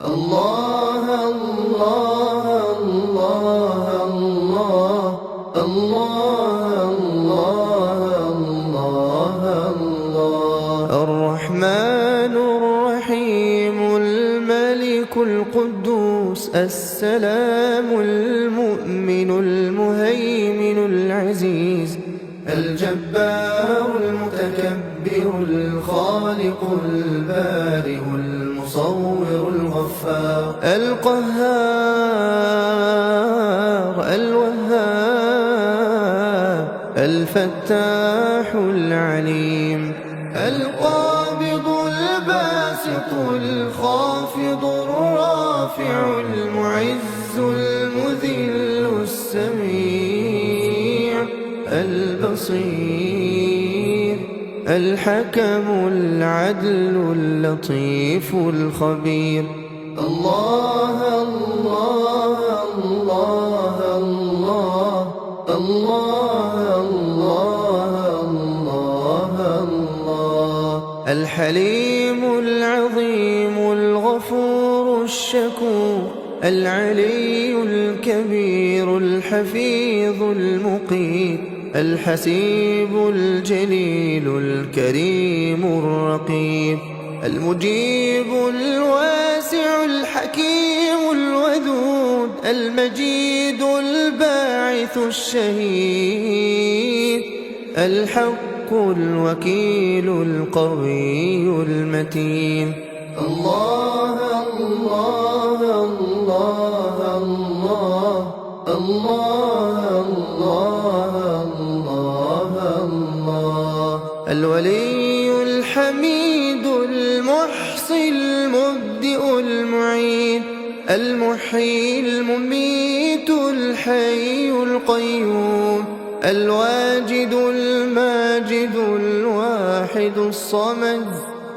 الله الله الله الله الله الله الله الرحمن الرحيم الملك القدوس السلام المؤمن المهيمن العزيز الجبار المتكبر الخالق البارئ المصور الغفار القهار الوهاب الفتاح العليم القابض الباسط الخافض الرافع المعز المذل السميع البصير الحكم العدل اللطيف الخبير الله الله الله الله الله الله الله الحليم العظيم الغفور الشكور العلي الكبير الحفيظ المقيت الحسيب الجليل الكريم الرقيب المجيب الواسع الحكيم الودود المجيد الباعث الشهيد الحق الوكيل القوي المتين الله الله الله الله الله الله الله الولي الحميد المحصي المبدئ المعيد المحيي المميت الحي القيوم الواجد الماجد الواحد الصمد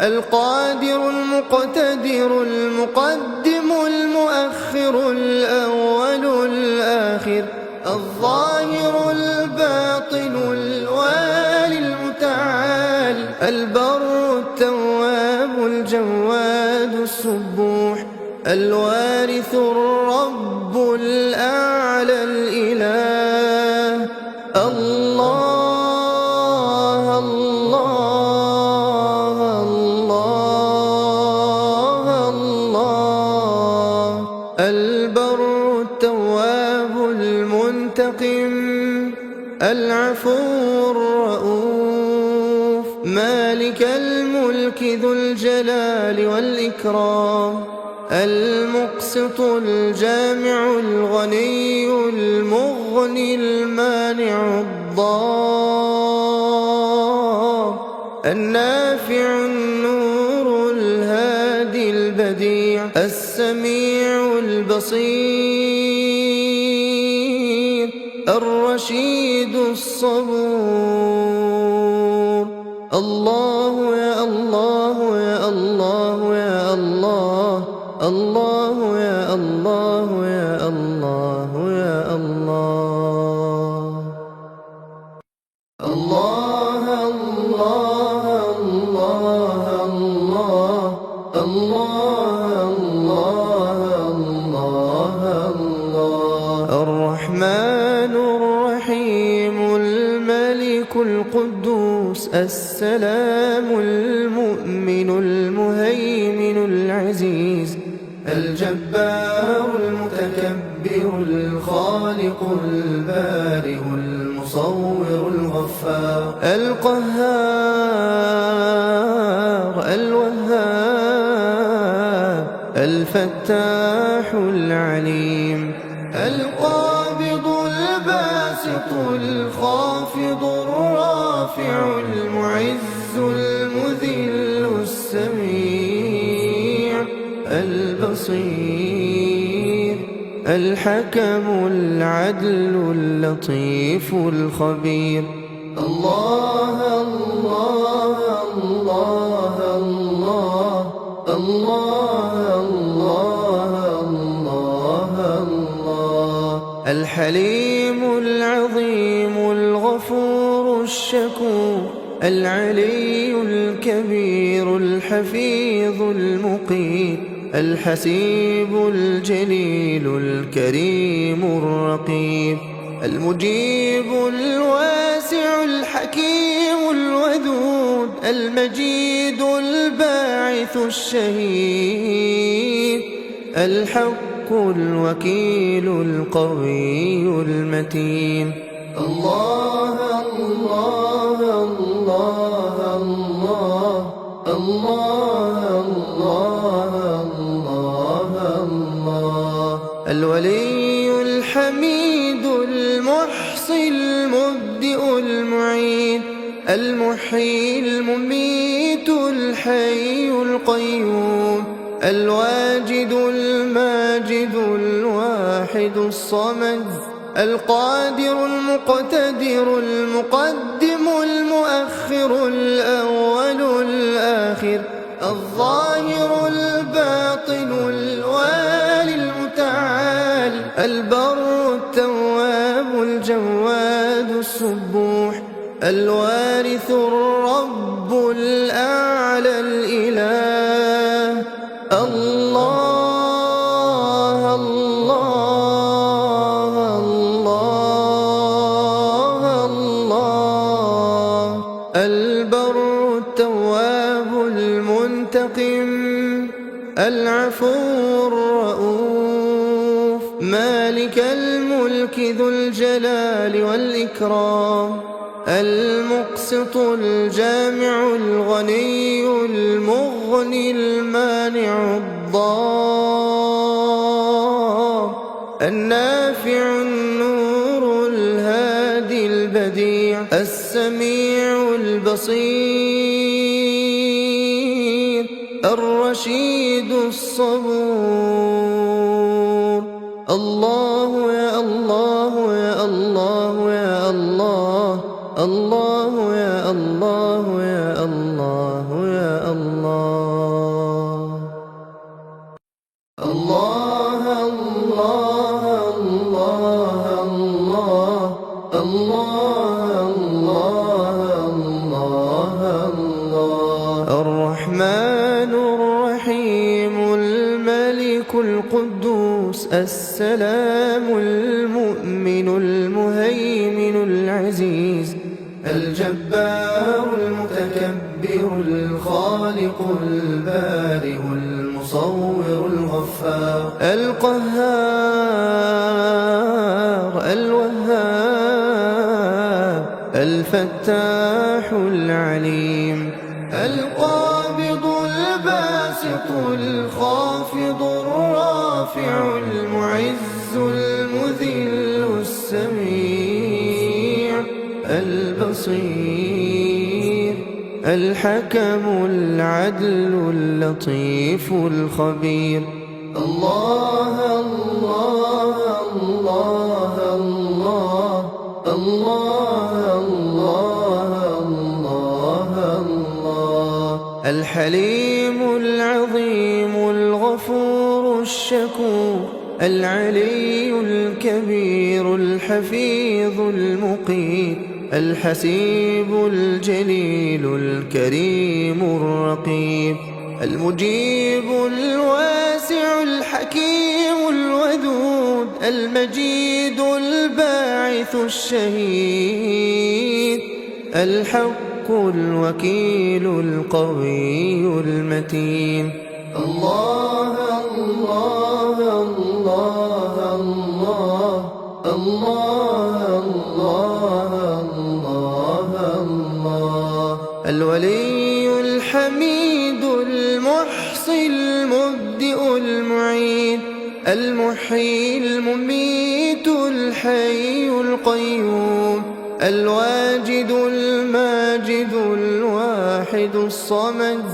القادر المقتدر المقدم المؤخر الأول الآخر الظاهر الباطن الوالي المتعال البر التواب الجواد السبوح الوارث الرب الأعلى الإله الله الله الله الله البر التواب المنتقم العفو الرؤوف مالك الملك ذو الجلال والإكرام المقسط الجامع الغني المغني المانع الضار النافع النور الهادي البديع السميع البصير الرشيد الصبور الله يا الله يا الله يا الله الله يا الله يا الله يا الله الله الله الله الله الله الله الله الرحمن الرحيم الملك القدوس السلام المؤمن المهيمن العزيز الجبار المتكبر الخالق البارئ المصور الغفار القهار الوهاب الفتاح العليم القابض الباسط الخافض الرافع المعز المذل السميع البصير الحكم العدل اللطيف الخبير الله الله الله الله الله الله الله الحليم العظيم الغفور الشكور العلي الكبير الحفيظ المقيت الحسيب الجليل الكريم الرقيب، المجيب الواسع الحكيم الودود، المجيد الباعث الشهيد، الحق الوكيل القوي المتين. الله الله الله الله الله الله الله. الولي الحميد المحصي المبدئ المعيد، المحيي المميت الحي القيوم، الواجد الماجد الواحد الصمد، القادر المقتدر المقدم المؤخر الأول الآخر، الظاهر الباطن الوالي المتعال، البر التواب الجواد السبوح، الوارث الرب الأعلى الإله. الله الله الله الله. البر التواب المنتقم، العفو الرؤوف، مالك الملك ذو الجلال والإكرام، المقسط الجامع الغني المغني المانع الضار، النافع النور الهادي البديع، السميع البصير، الرشيد الصبور. الله يا الله يا الله يا الله، الله يا الله يا الله يا الله. الله الله الله الله الله الله الله. الرحمن الرحيم الملك القدوس السلام المؤمن المهيمن العزيز الجبار المتكبر الخالق البارئ المصور الغفار القهار الوهاب الفتاح العليم القابض الباسط الخافض الرافع المعز المذل السميع البصير الحكم العدل اللطيف الخبير. الله الله الله الله الله الله الله. الحليم العظيم الغفور الشكور العلي الكبير الحفيظ المقيت الحسيب الجليل الكريم الرقيب المجيب الواسع الحكيم الودود المجيد الباعث الشهيد الحق الوكيل القوي المتين. الله الله الله الله الله الله الله. الولي الحميد المحصي المبدئ المعيد المحيي المميت الحي القيوم الواجد الماجد الواحد الصمد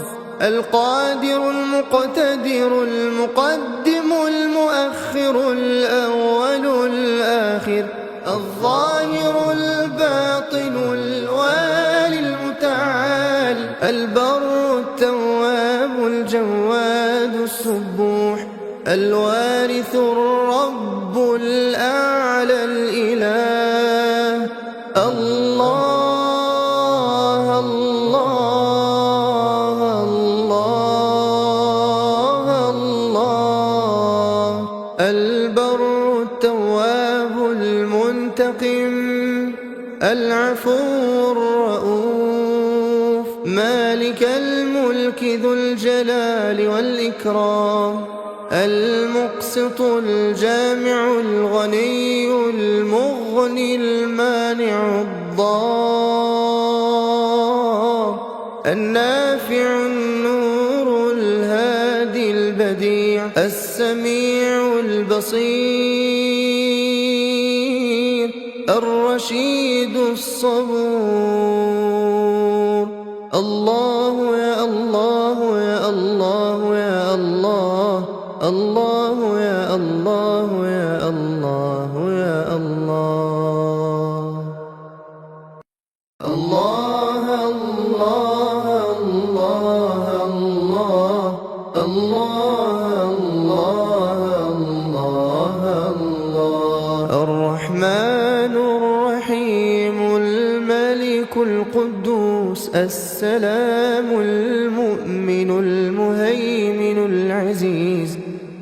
القادر المقتدر المقدم المؤخر الأول الآخر الظاهر الباطن الوالي المتعال البر التواب الجواد السبوح الوارث الرب الأعلى الإله. الله الله الله الله المنتقم العفو الرؤوف مالك الملك ذو الجلال والإكرام المقسط الجامع الغني المغني المانع الضار النافع النور الهادي البديع السميع البصير الرشيد الصبور الله يا الله يا الله يا الله الله يا الله يا الله يا الله الله الله الله الله الله الله الرحمن الرحيم الملك القدوس السلام المؤمن المهيمن العزيز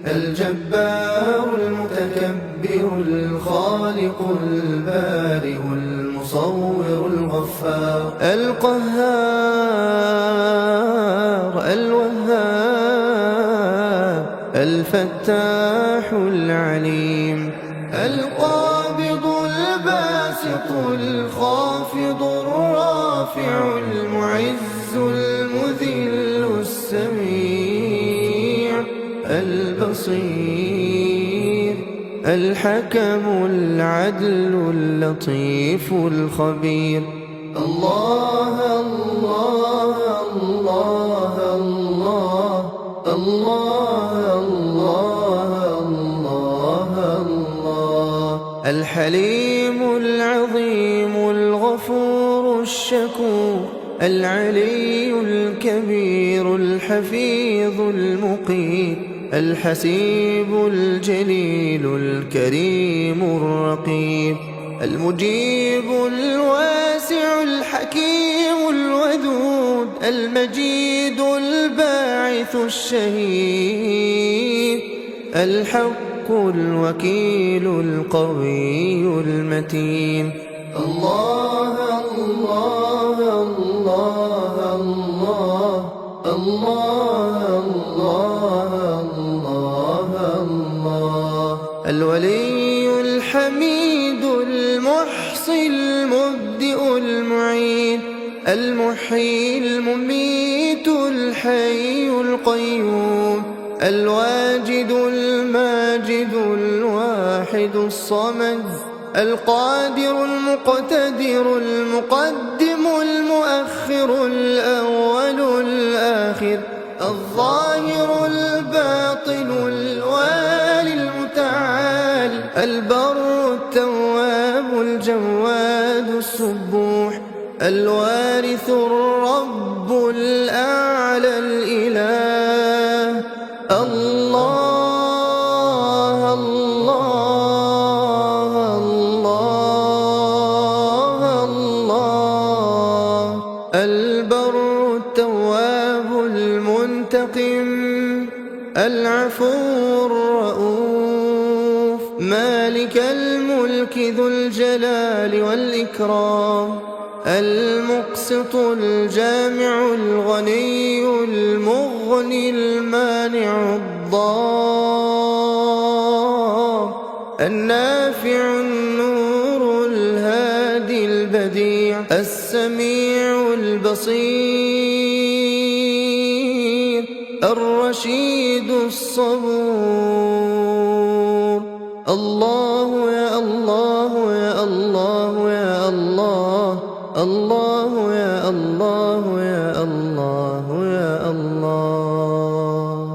الجبار المتكبر الخالق البارئ المصور الغفار القهار الوهاب الفتاح العليم القابض الباسط الخافض الرافع المعز المذل السميع البصير الحكم العدل اللطيف الخبير الله الله الله الله الله الله الله الحليم العظيم الغفور الشكور العلي الكبير الحفيظ المقيت الحسيب الجليل الكريم الرقيب المجيب الواسع الحكيم الودود المجيد الباعث الشهيد الحق الوكيل القوي المتين الله الله الله الله الله الله الله الولي الحميد المحصي المبدئ المعيد المحيي المميت الحي القيوم الواجد الماجد الواحد الصمد القادر المقتدر المقدم المؤخر الأول الآخر الظاهر الباطن الوالي المتعال البر التواب الجواد السبوح الوارث الرب الأعلى الإله الله الله الله الله البر التواب المنتقم العفو الرؤوف مالك الملك ذو الجلال والإكرام المقسط الجامع الغني المغني المانع الضار النافع النور الهادي البديع السميع البصير الرشيد الصبور الله يا الله يا الله يا الله الله يا الله يا الله يا الله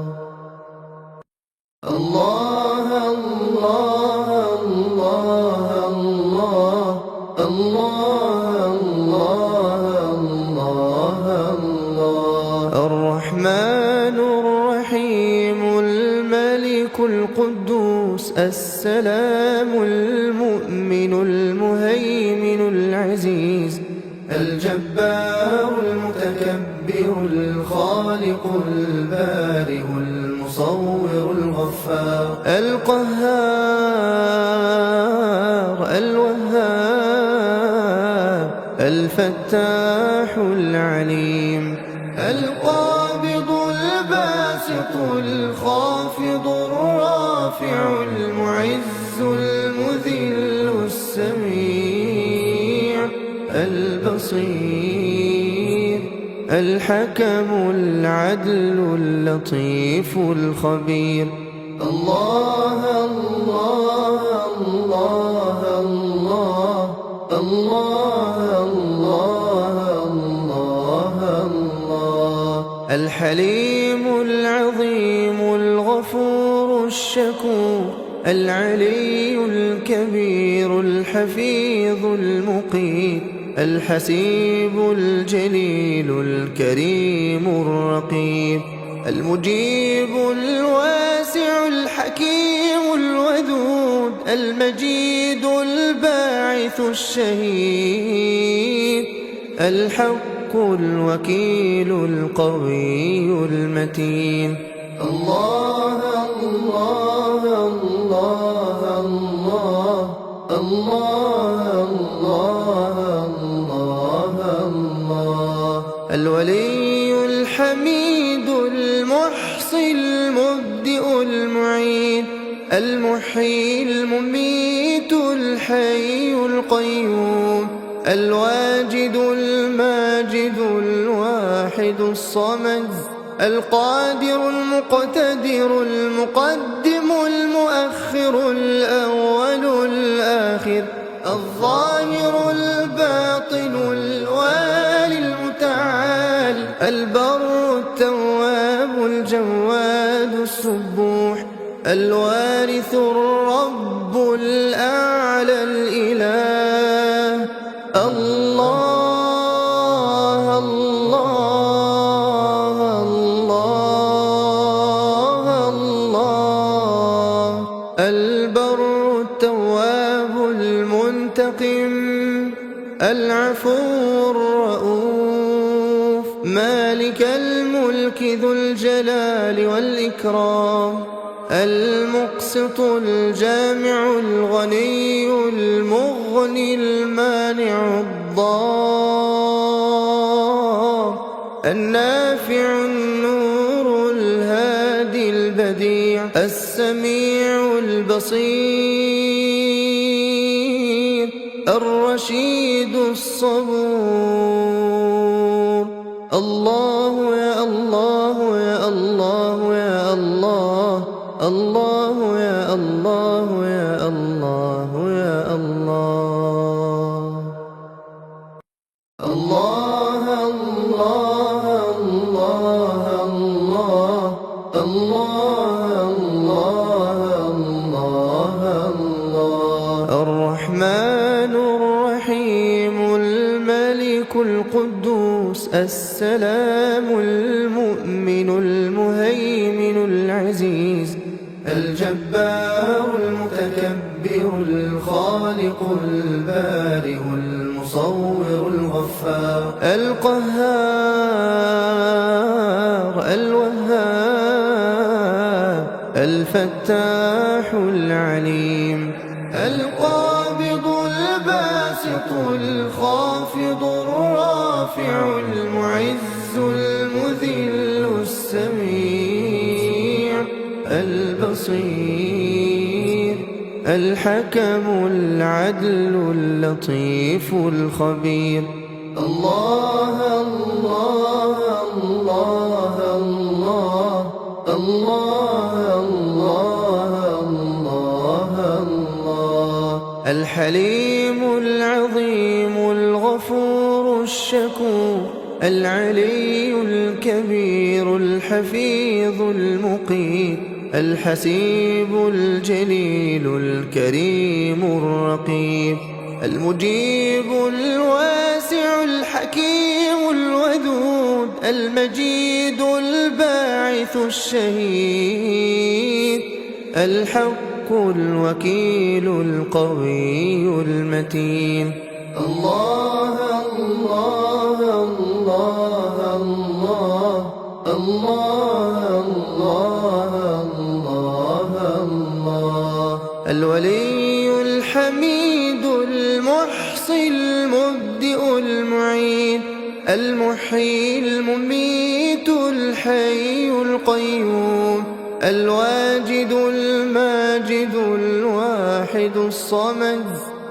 الله الله الله الله الله الله الله الرحمن الرحيم الملك القدوس السلام المؤمن المهيمن العزيز الجبار المتكبر الخالق البارئ المصور الغفار القهار الوهاب الفتاح العليم، القابض الباسط الخافض الرافع المعز المذل السميع البصير الحكم العدل اللطيف الخبير. الله الله الله الله الله الله الله الحليم العظيم الغفور الشكور العلي الكبير الحفيظ المقيت الحسيب الجليل الكريم الرقيب المجيب الواسع الحكيم الودود المجيد الباعث الشهيد الحق الوكيل القوي المتين. الله الله الله الله الله الله الله الولي الحميد المحصي المبدئ المعيد المحيي المميت الحي القيوم الواجد الماجد الواحد الصمد القادر المقتدر المقدم المؤخر الأول الآخر الظاهر الباطن الوالي المتعال البر التواب الجواد السبوح الوارث الرب الأعلى الإله. الله الله الله الله البر التواب المنتقم العفو الرؤوف مالك الملك ذو الجلال والإكرام المقسط الجامع الغني المغني المانع الضار النافع النور الهادي البديع السميع البصير الرشيد الصبور. الله يا الله يا الله يا الله الله يا الله يا الله يا الله الله الله الله الله الله الله الله الرحمن الرحيم الملك القدوس السلام المؤمن المهيمن العزيز الجبار المتكبر الخالق البارئ المصور الغفار القهار الوهاب الفتاح العليم القابض الباسط الخافض الرافع المعز المذل السميع البصير الحكم العدل اللطيف الخبير. الله الله الله الله الله الله الله الحليم العظيم الغفور الشكور العلي الكبير الحفيظ المقيت الحسيب الجليل الكريم الرقيب المجيب الواسع الحكيم الودود المجيد الباعث الشهيد الحق الوكيل القوي المتين. الله الله الله الله الله الله الله الولي الحميد المحصي المبدئ المبدئ المعيد المحيي المميت الحي القيوم الواجد الماجد الواحد الصمد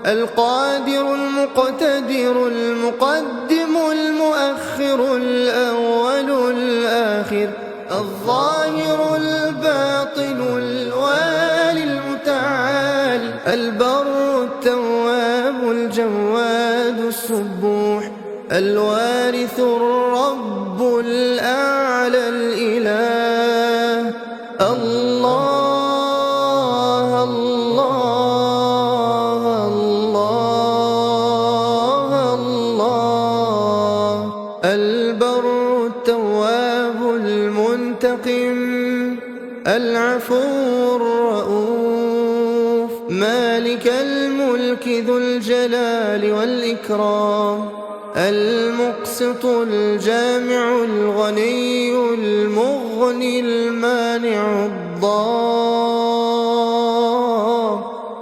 القادر المقتدر المقدم المؤخر الأول الآخر الظاهر الباطن الوالي المتعال البر التواب الجواد السبوح الوارث الرب الأعلى الإله الله الله الله الله البر التواب المنتقم العفو الرؤوف مالك الملك ذو الجلال والإكرام المقسط الجامع الغني المغني المانع الضار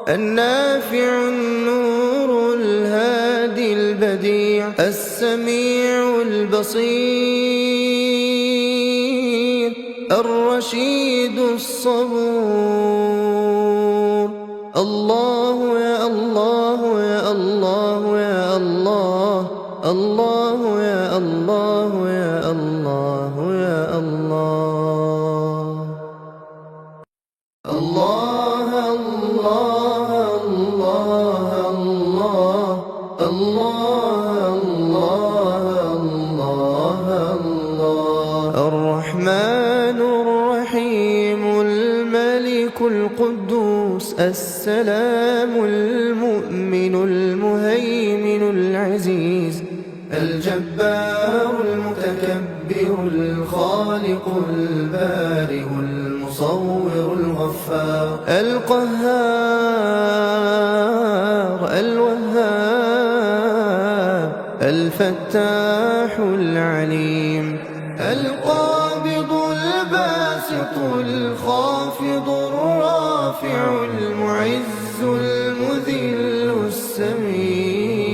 النافع النور الهادي البديع السميع البصير الرشيد الصبور الله يا الله يا الله يا الله الله يا الله يا الله يا الله الله الله الله الله الله الله الله الرحمن الرحيم الملك القدوس السلام المؤمن المهيمن العزيز الجبار المتكبر الخالق البارئ المصور الغفار القهار الوهاب الفتاح العليم القابض الباسط الخافض الرافع المعز المذل السميع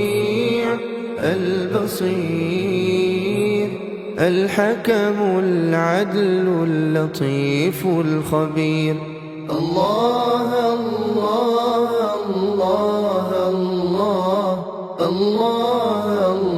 البصير الحكم العدل اللطيف الخبير الله الله الله الله الله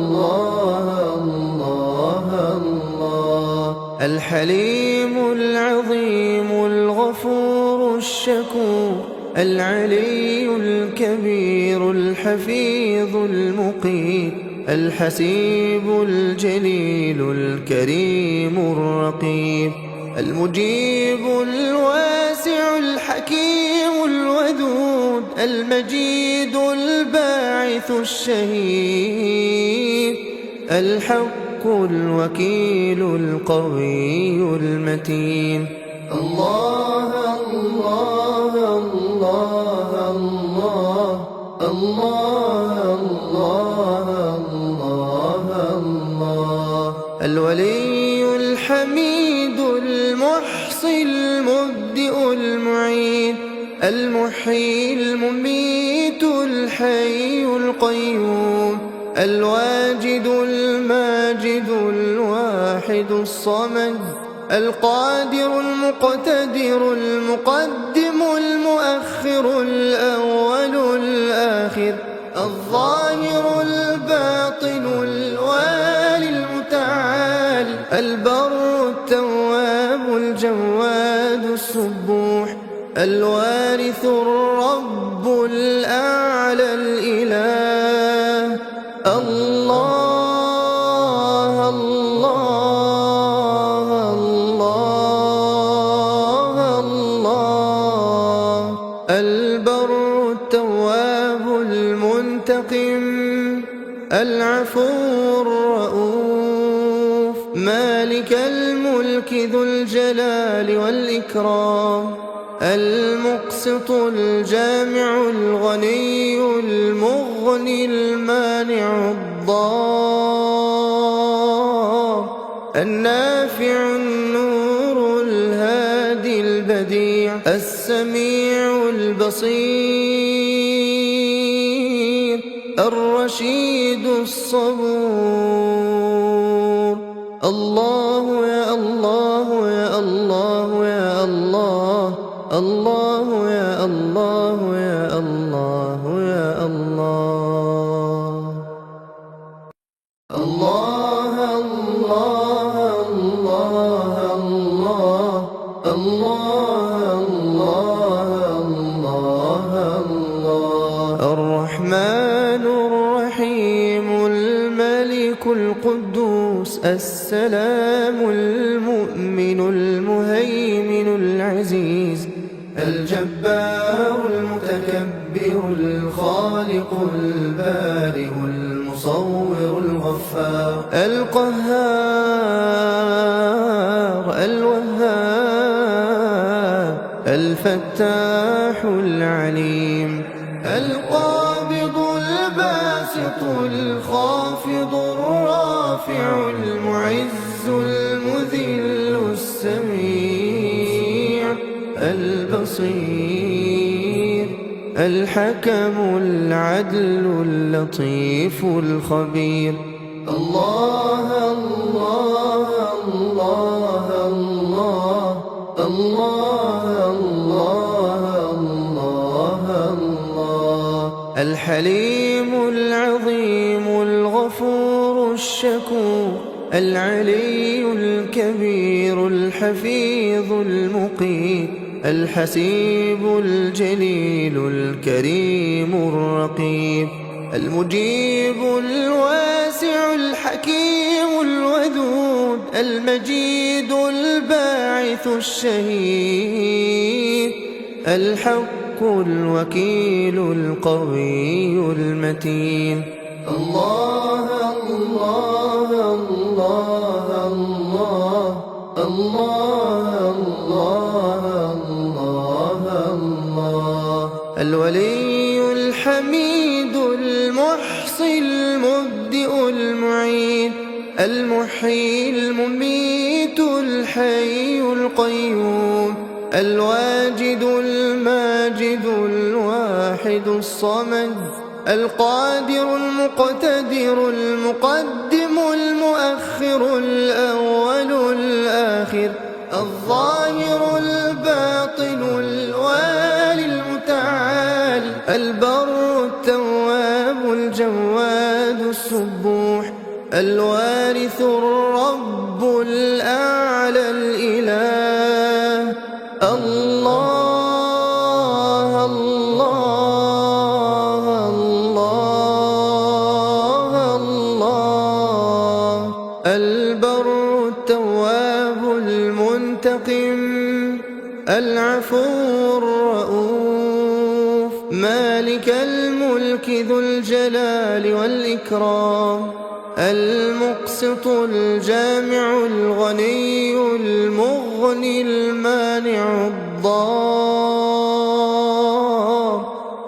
الله الله الحليم العظيم الغفور الشكور العلي الكبير الحفيظ المقيت الحسيب الجليل الكريم الرقيب المجيب الواسع الحكيم الودود المجيد الباعث الشهيد الحق الوكيل القوي المتين الله الله الله الله الله الله الله الولي الحميد المحصي المبدئ المعيد المحيي المميت الحي القيوم الواجد الماجد الواحد الصمد القادر المقتدر المقدم المؤخر الأول الآخر الظاهر الباطن الوالي المتعال البر التواب الجواد السبوح الوارث الرب الأعلى الإله الله الله الله الله البر التواب المنتقم العفو الرؤوف مالك الملك ذو الجلال والإكرام المقسط الجامع الغني المغني المانع الضار النافع النور الهادي البديع السميع البصير الرشيد الصبور. الله يا الله يا الله يا الله، الله يا الله يا الله يا الله. الله الله الله الله الله الله الله. الرحمن الرحيم الملك القدوس السلام المؤمن المهيمن العزيز الجبار المتكبر الخالق البارئ المصور الغفار القهار الوهاب الفتاح العليم القابض الباسط الخافض الرافع المعز المذل السميع البصير الحكم العدل اللطيف الخبير. الله الله الله الله الله الله الله. الحليم العظيم الغفور الشكور العلي الكبير الحفيظ المقيت الحسيب الجليل الكريم الرقيب المجيب الواسع الحكيم الودود المجيد الباعث الشهيد الحق الوكيل القوي المتين. الله الله الله الله الله الله الله. الولي الحميد المحصي المبدئ المعيد المحيي المميت الحي القيوم الواجد الماجد الواحد الصمد القادر المقتدر المقدم المؤخر الأول الآخر الظاهر الباطن الوالي المتعال البر التواب الجواد السبوح الوارث الرب الأعلى الإله. الله الله الله الله. البر التواب المنتقم العفو الرؤوف مالك الملك ذو الجلال والإكرام المقسط الجامع الغني المغني المانع الضار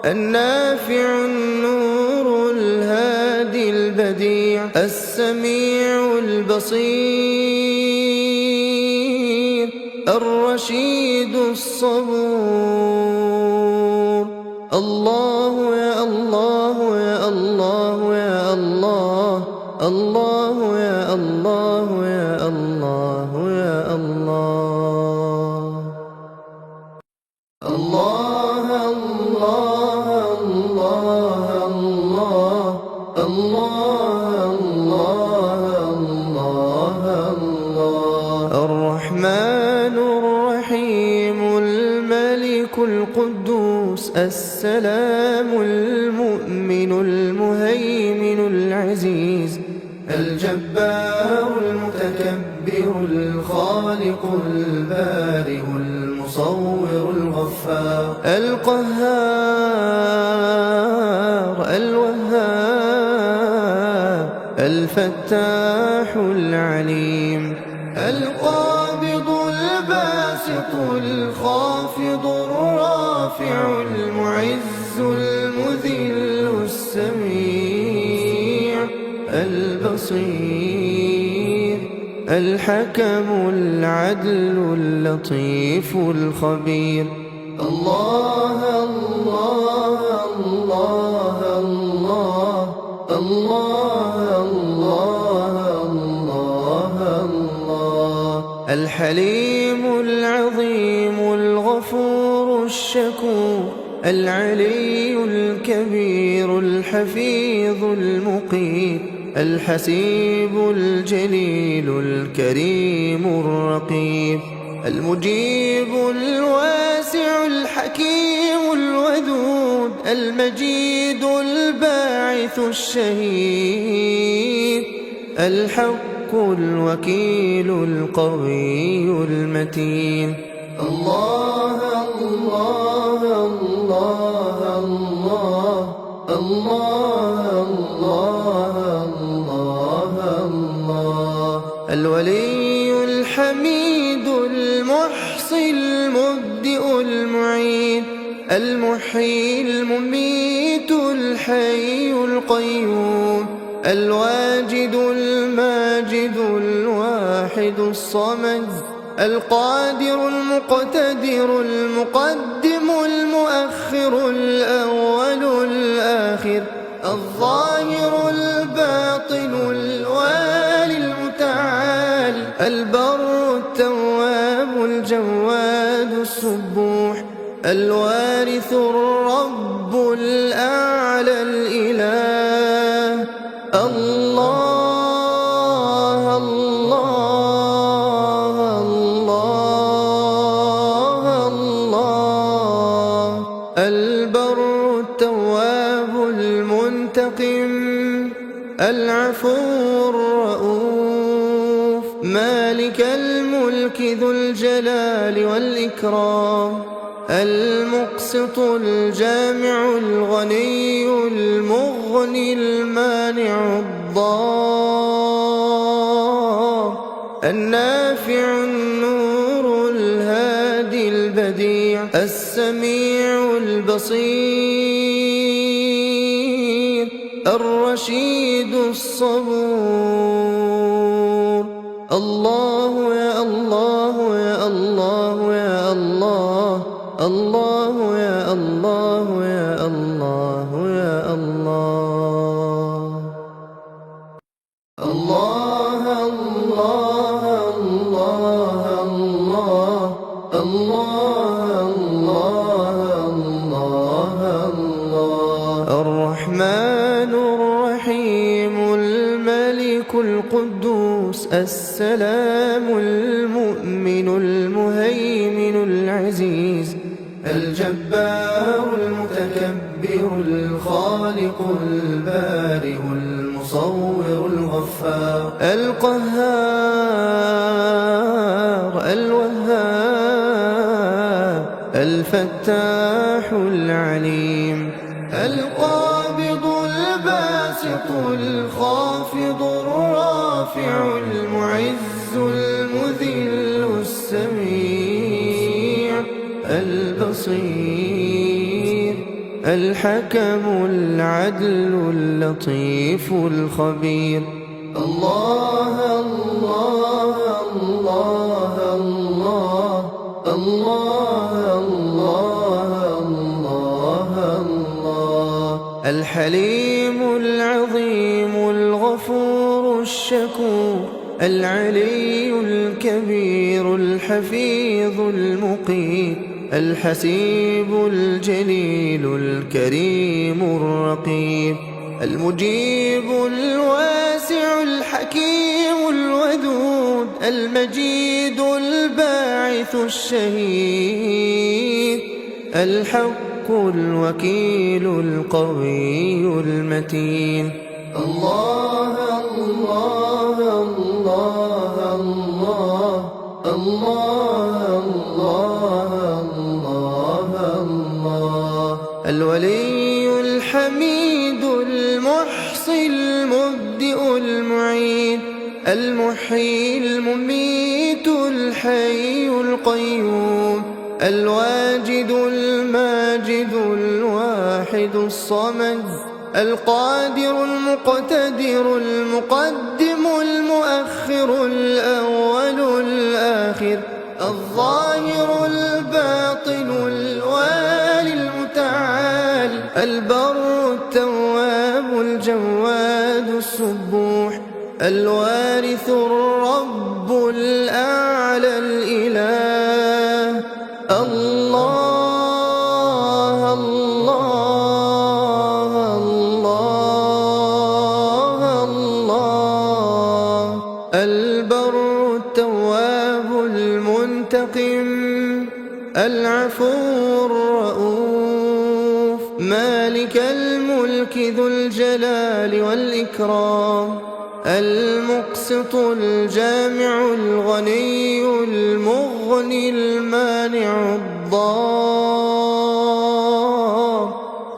النافع النور الهادي البديع السميع البصير الرشيد الصبور. الله يا الله يا الله يا الله، الله يا الله يا الله يا الله. الله الله الله الله الله الله الله. الرحمن الرحيم الملك القدوس السلام المؤمن المهيمن العزيز الجبار المتكبر الخالق البارئ المصور الغفار القهار الوهاب الفتاح العليم القابض الباسط الخافض الرافع المعز المذل السميع البصير الحكم العدل اللطيف الخبير. الله الله الله الله الحليم العظيم الغفور الشكور العلي الكبير الحفيظ المقيت الحسيب الجليل الكريم الرقيب المجيب الواسع الحكيم الودود المجيد الباعث الشهيد الحق الوكيل القوي المتين. الله الله الله الله الله الله الله الولي الحميد المحصي المبدئ المعيد المحيي المميت الحي القيوم الواجد الماجد الواحد الصمد القادر المقتدر المقدم المؤخر الأول الآخر الظاهر الباطن الوالي المتعال البر التواب الجواد السبوح الوارث الرب الأعلى الإله. الله الله الله الله البر التواب المنتقم العفو الرؤوف مالك الملك ذو الجلال والإكرام المقسط الجامع الغني المغني المانع الضار النافع النور الهادي البديع السميع البصير الرشيد الصبور. الله يا الله يا الله يا الله الله يا الله يا الله يا الله. الله الله الله الله الله الله الله الرحمن الرحيم الملك القدوس السلام المؤمن المهيمن العزيز الجبار المتكبر الخالق البارئ المصور الغفار القهار الوهاب الفتاح العليم القابض الباسط الخافض الرافع المعز المذل السميع البصير الحكم العدل اللطيف الخبير. الله الله الله الله الله الله الله الحليم العظيم الغفور الشكور العلي الكبير الحفيظ المقيت الحسيب الجليل الكريم الرقيب المجيب الواسع الحكيم الودود المجيد الباعث الشهيد الحق الوكيل القوي المتين. الله الله الله الله الله الله الله الولي الحميد المحصي المبدئ المعيد المحيي المميت الحي القيوم الواجد الماجد الواحد الصمد القادر المقتدر المقدم المؤخر الأول الآخر الظاهر الباطن الوالي المتعال البر التواب الجواد السبوح الوارث الرب الأعلى مالك الملك ذو الجلال والإكرام المقسط الجامع الغني المغني المانع الضار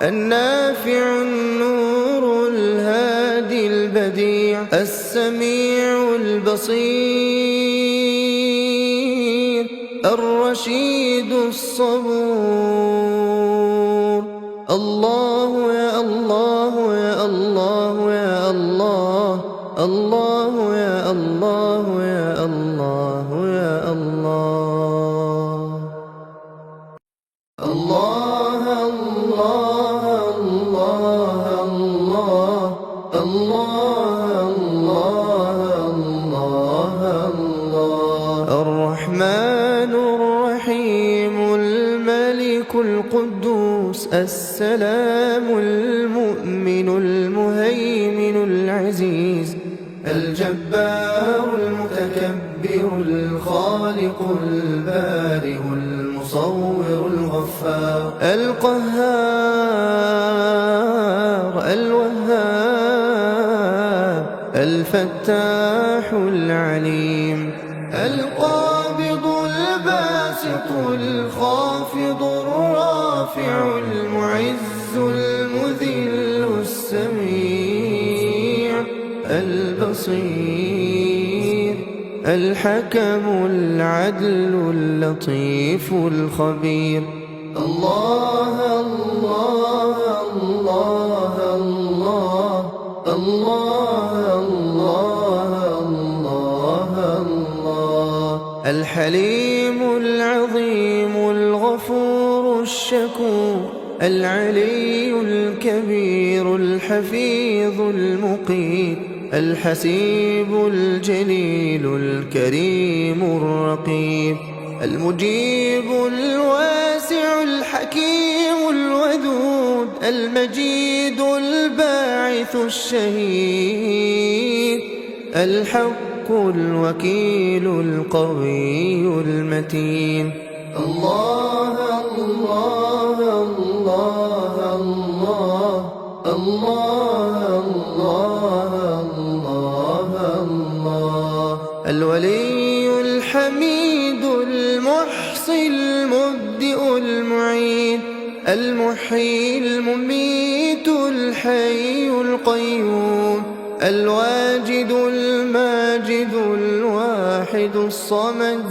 النافع النور الهادي البديع السميع البصير الرشيد الصبور. الله يا الله يا الله يا الله، الله يا الله يا الله يا الله. الله الله الله الله الله الله الله. الرحمن الرحيم الملك القدوس السلام المؤمن المهيمن العزيز الجبار المتكبر الخالق البارئ المصور الغفار القهار الوهاب الفتاح العليم القابض الباسط الخافض الرافع المعز المذل السميع البصير الحكم العدل اللطيف الخبير. الله الله الله الله الله الله الله. الحليم العظيم الغفور الشكور العلي الكبير الحفيظ المقيت الحسيب الجليل الكريم الرقيب المجيب الواسع الحكيم الودود المجيد الباعث الشهيد الحق الوكيل القوي المتين. الله الله الله الله الله الله الله. الولي الحميد المحصي المبدئ المعيد المحيي المميت الحي القيوم الواجد الماجد الواحد الصمد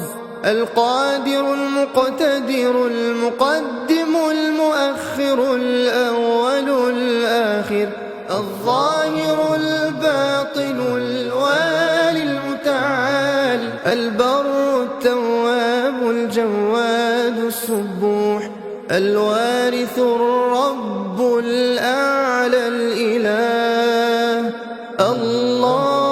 القادر المقتدر المقدم المؤخر الأول الآخر الظاهر الباطن الوالي المتعال البر التواب الجواد السبوح الوارث الرب الأعلى الإله. الله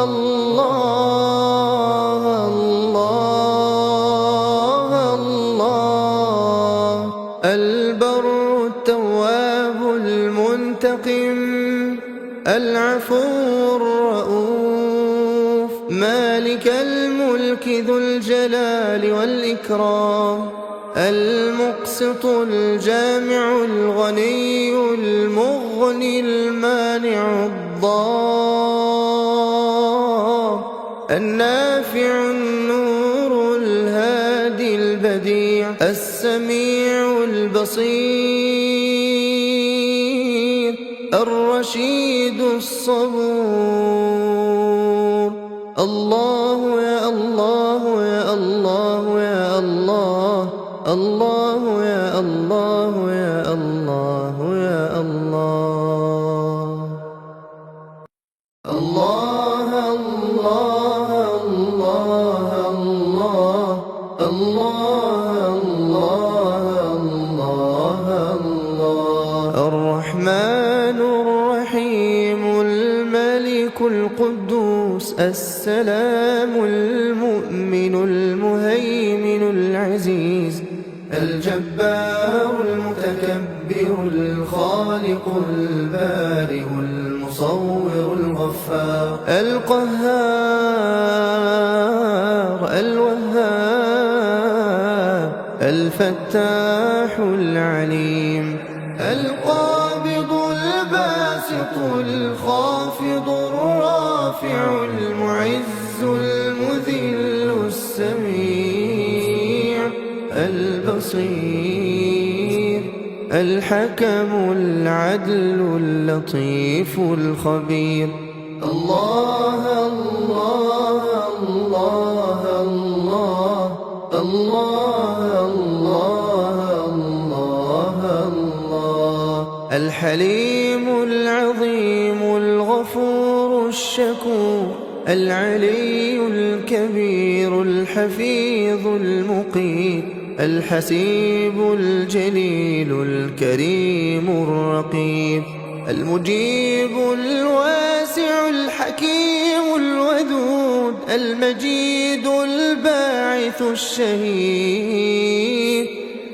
الله الله الله. البر التواب المنتقم العفو الرؤوف مالك الملك ذو الجلال والإكرام المقسط الجامع الغني المغني المانع الضار النافع النور الهادي البديع السميع البصير الرشيد الصبور. الله يا الله يا الله يا الله، الله يا الله يا الله يا الله. الله الله الله الله الله الله الله. الرحمن الرحيم الملك القدوس السلام المؤمن المهيمن العزيز الجبار المتكبر الخالق البارئ المصور الغفار القهار الوهاب الفتاح العليم القابض الباسط الخافض الرافع المعز المذل السميع البصير الحكم العدل اللطيف الخبير الله الله الله الله الله الله الله الحليم العظيم الغفور الشكور العلي الكبير الحفيظ المقيت الحسيب الجليل الكريم الرقيب المجيب الواسع الحكيم الودود المجيد الباعث الشهيد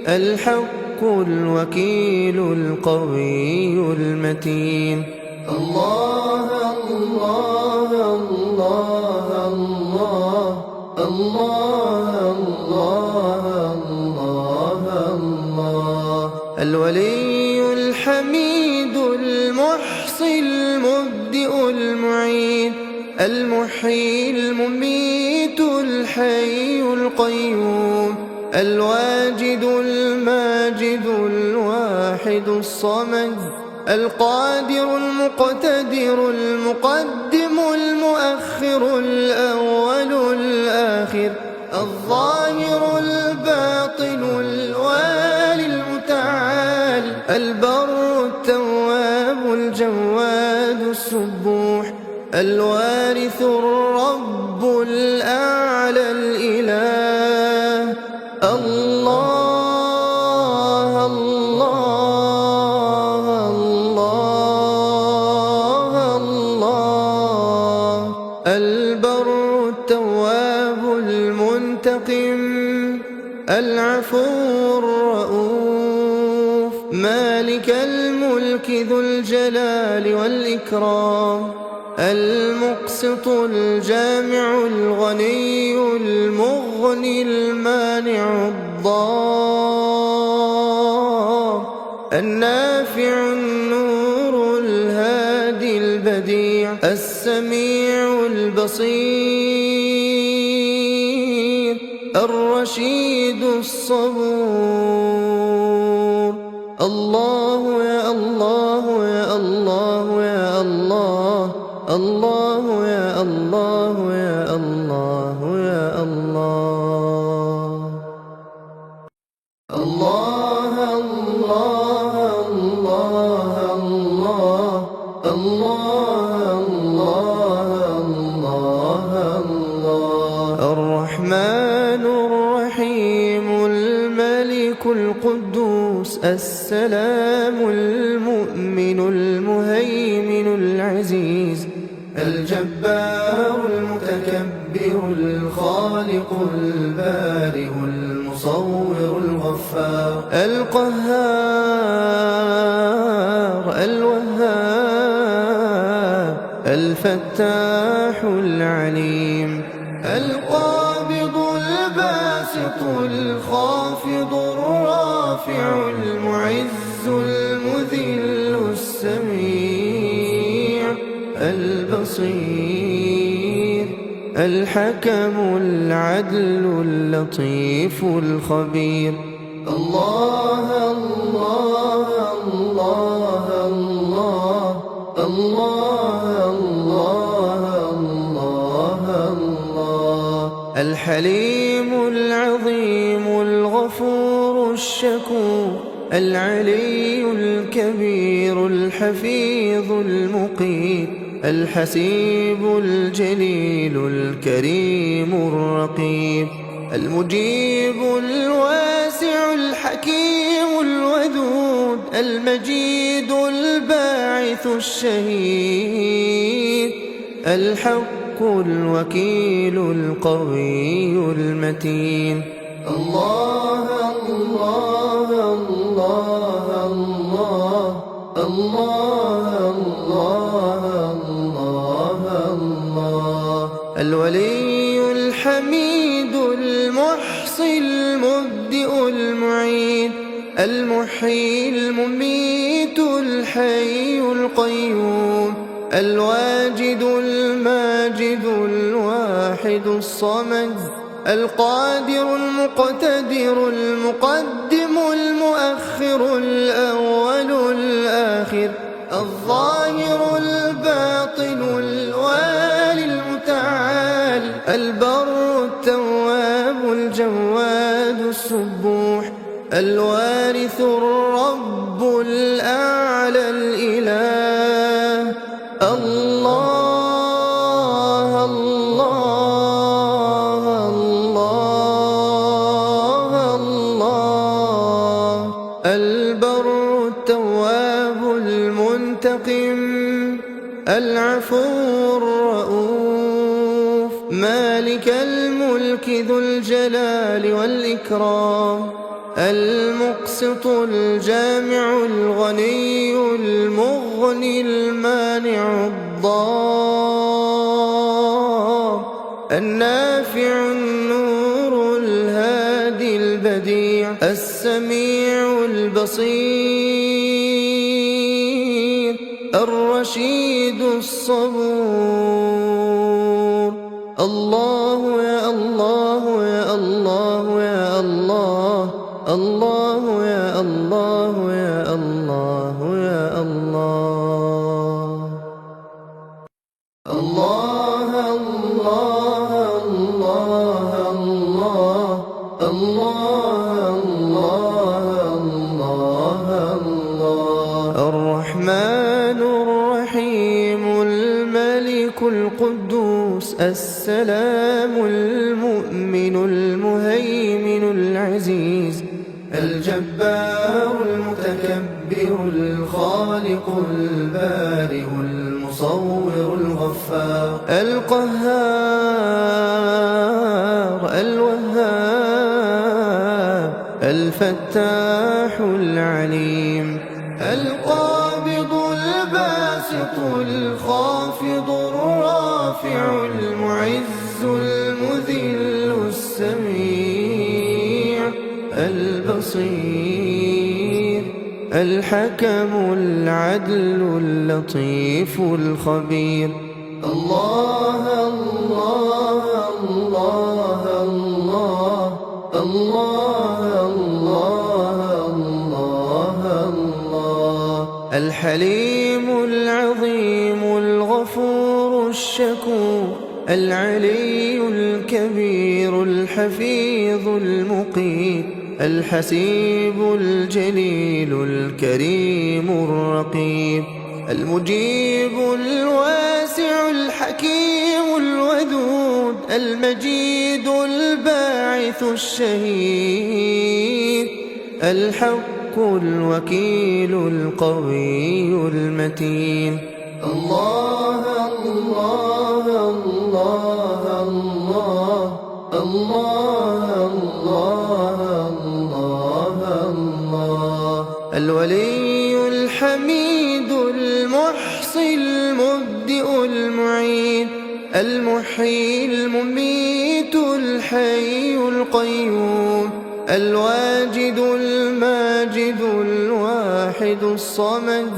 الحق الوكيل القوي المتين الله الله الله الله الله الله الله الولي الحميد المحصي المبدئ المعيد المحيي المميت الحي القيوم الواجد الماجد الواحد الصمد القادر المقتدر المقدم المؤخر الأول الآخر الظاهر الباطن الوالي المتعال البر التواب الجواد السبوح الوارث الرب الأعلى الإله الله الله الله الله البر التواب المنتقم العفو الرؤوف مالك الملك ذو الجلال والإكرام المقسط الجامع الغني المغني المانع الضار النافع النور الهادي البديع السميع البصير الرشيد الصبور الله يا الله يا الله يا الله الله يا الله يا الله يا الله الله الله الله الله الله الله الله الرحمن الرحيم الملك القدوس السلام المؤمن المهيمن العزيز الجبار المتكبر الخالق البارئ المصور الغفار القهار الوهاب الفتاح العليم القابض الباسط الخافض الرافع المعز المذل السميع البصير الحكم العدل اللطيف الخبير الله الله الله الله الله الله الله الحليم العظيم الغفور الشكور العلي الكبير الحفيظ المقيت الحسيب الجليل الكريم الرقيب المجيب الواسع الحكيم الودود المجيد الباعث الشهيد الحق الوكيل القوي المتين الله الله الله الله الله الله الله الولي الحميد المحصي المبدئ المعيد المحيي المميت الحي القيوم الواجد الماجد الواحد الصمد القادر المقتدر المقدم المؤخر الأول الآخر الظاهر الباطن الوالي المتعال البر التواب الجواد السبوح الوارث الرب الأعلى الإله الله الله الله الله البر التواب المنتقم العفو الرؤوف مالك الملك ذو الجلال والإكرام المقسط الجامع الغني المغني المانع الضار النافع النور الهادي البديع السميع البصير الرشيد الصبور الله يا الله يا الله يا الله الله يا الله يا الله يا الله الله الله الله الله الله الله الله الرحمن الرحيم الملك القدوس السلام المؤمن المهيمن العزيز الجبار المتكبر الخالق البارئ المصور الغفار القهار الوهاب الفتاح العليم القابض الباسط الخافض الرافع المعز المذل السميع البصير الحكم العدل اللطيف الخبير الله الله الله الله الله الله الله الحليم العظيم الغفور الشكور العلي الكبير الحفيظ المقيت الحسيب الجليل الكريم الرقيب المجيب الواسع الحكيم الودود المجيد الباعث الشهيد الحق الوكيل القوي المتين الله الله الله الله الله الله الله الولي الحميد المحصي المبدئ المعين المحيي المميت الحي القيوم الواجد الماجد الواحد الصمد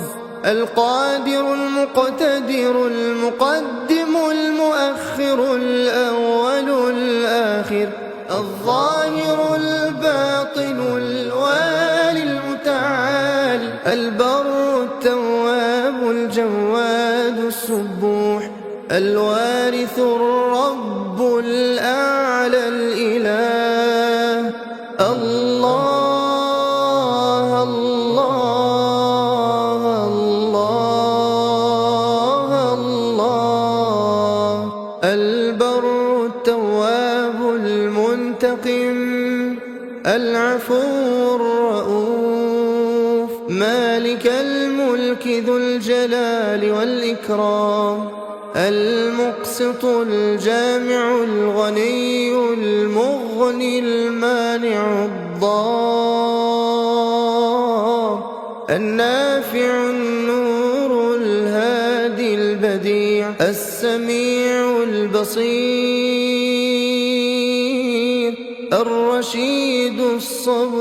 القادر المقتدر المقدم المؤخر الأول الآخر الظاهر الباطن الوالي المتعال البر التواب الجواد السبوح الوارث الرب الأعلى الإله الله الله الله الله البر التواب المنتقم العفو الرؤوف مالك الملك ذو الجلال والإكرام المقسط الجامع الغني المغني المانع الضار النافع النور الهادي البديع السميع البصير الرشيد الصبور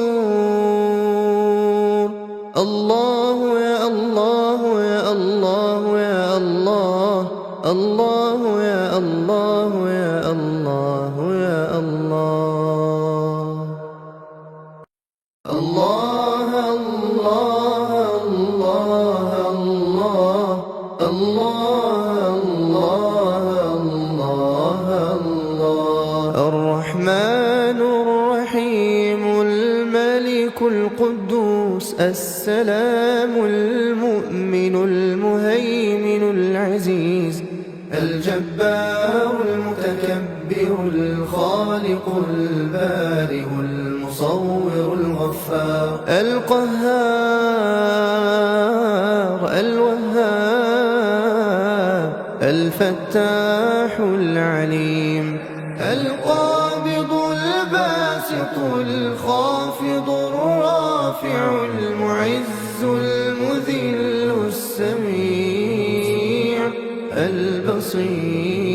الله يا الله يا الله يا الله، الله يا الله يا الله يا الله. الله الله الله الله الله الله الله. الرحمن الرحيم الملك القدوس السلام المؤمن المهيمن العزيز الجبار المتكبر الخالق البارئ المصور الغفار القهار الوهاب الفتاح العليم القابض الباسط الخافض الرافع المعز المذل السميع البصير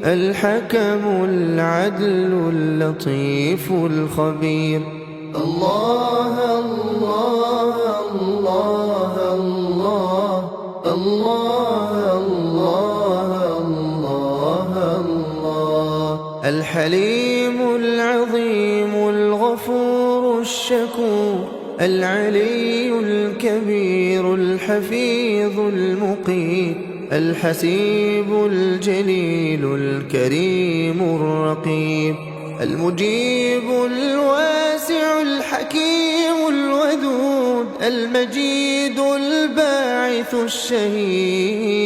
الحكم العدل اللطيف الخبير. الله الله الله الله الله الله الله. الحليم العظيم الغفور الشكور العلي الكبير الحفيظ المقيت الحسيب الجليل الكريم الرقيب المجيب الواسع الحكيم الودود المجيد الباعث الشهيد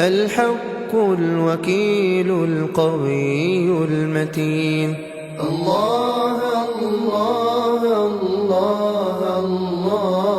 الحق الوكيل القوي المتين. الله الله الله الله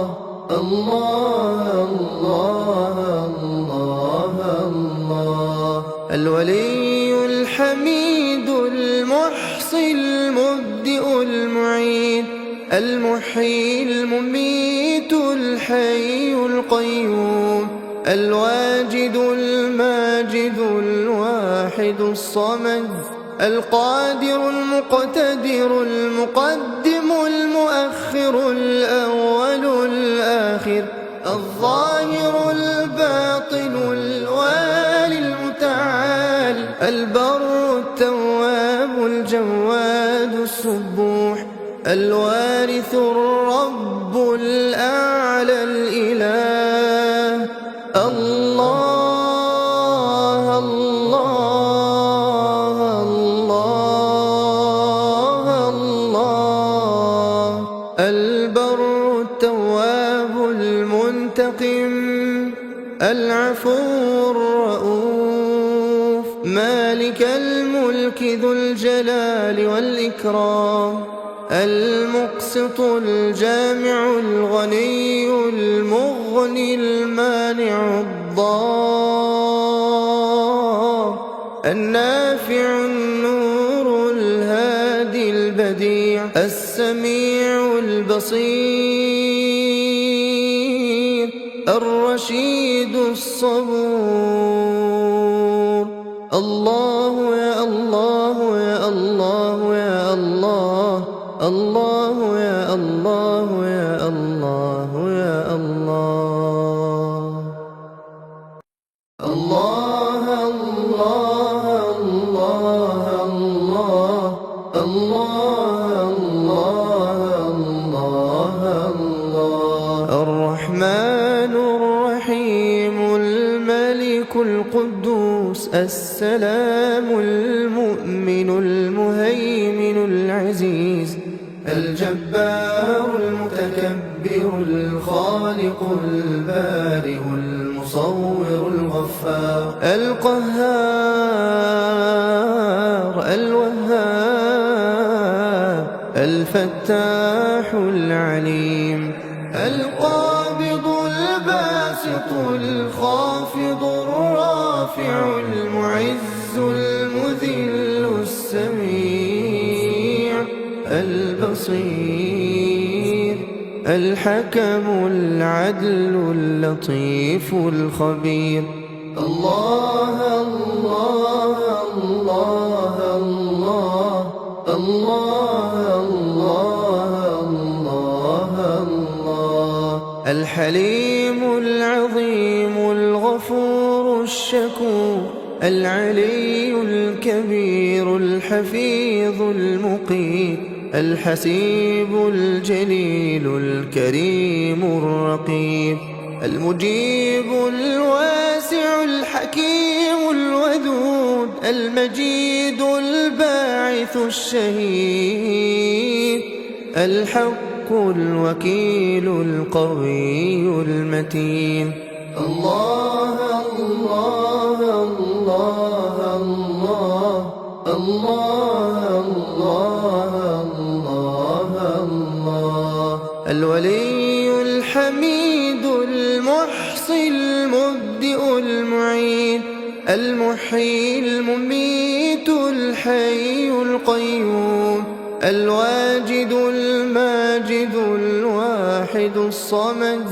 الله الله الله. الولي الحميد المحصي المبدئ المعيد المحيي المميت الحي القيوم الواجد الماجد الواحد الصمد القادر المقتدر المقدم المؤخر الأول الآخر الظاهر الباطن الوالي المتعال البر التواب الجواد السبوح الوارث الرب الأعلى الإله. الله الله الله الله. البر التواب المنتقم العفو الرؤوف مالك الملك ذو الجلال والإكرام المقسط الجامع الغني المغني المانع الضار النافع النور الهادي البديع السميع البصير الرشيد الصبور. الله يا الله يا الله يا الله، الله يا الله يا الله يا الله. الله الله الله الله الله الله الله. الرحمن الرحيم الملك القدوس السلام المؤمن المهيمن العزيز الجبار المتكبر الخالق البارئ المصور الغفار القهار الوهاب الفتاح العليم القابض الباسط الخافض الرافع المعز المذل السميع البصير الحكم العدل اللطيف الخبير. الله الله الله الله الله الله الله. الحليم العظيم الغفور الشكور العلي الكبير الحفيظ المقيت الحسيب الجليل الكريم الرقيب المجيب الواسع الحكيم الودود المجيد الباعث الشهيد الحق الوكيل القوي المتين. الله الله الله الله الله الله الله الولي الحميد المحصي المبدئ المعين المحيي المميت الحي القيوم الواجد الماجد الواحد الصمد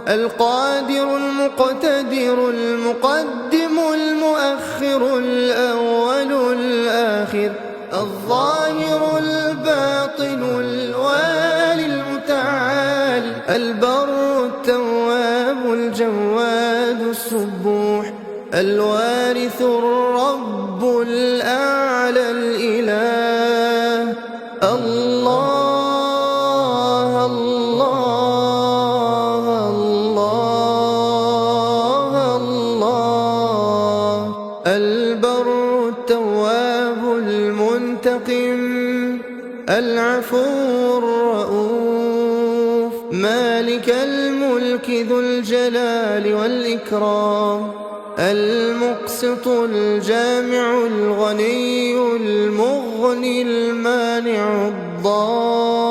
القادر المقتدر المقدم المؤخر الأول الآخر الظاهر الباطن الوالي المتعال البر التواب الجواد السبوح الوارث الرب الأعلى الإله. الله الله الله الله البر التواب المنتقم العفو الرؤوف مالك الملك ذو الجلال والإكرام المقسط الجامع الغني المغني المانع الضار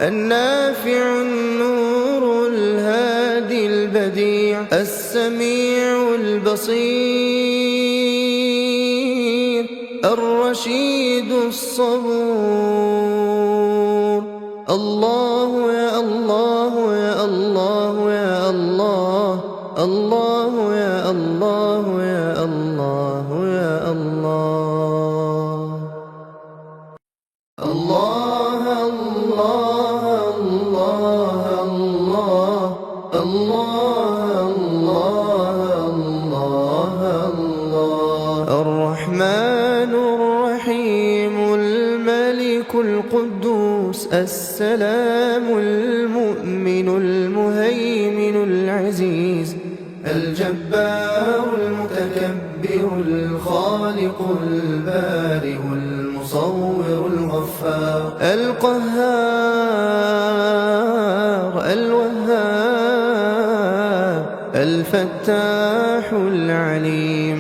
النافع النور الهادي البديع السميع البصير الرشيد الصبور. الله يا الله يا الله يا الله الله يا الله يا الله يا الله. الله الله الله الله الله الله الله الرحمن الرحيم الملك القدوس السلام المؤمن المهيمن العزيز الجبار المتكبر الخالق البارئ المصور الغفار القهار الوهاب الفتاح العليم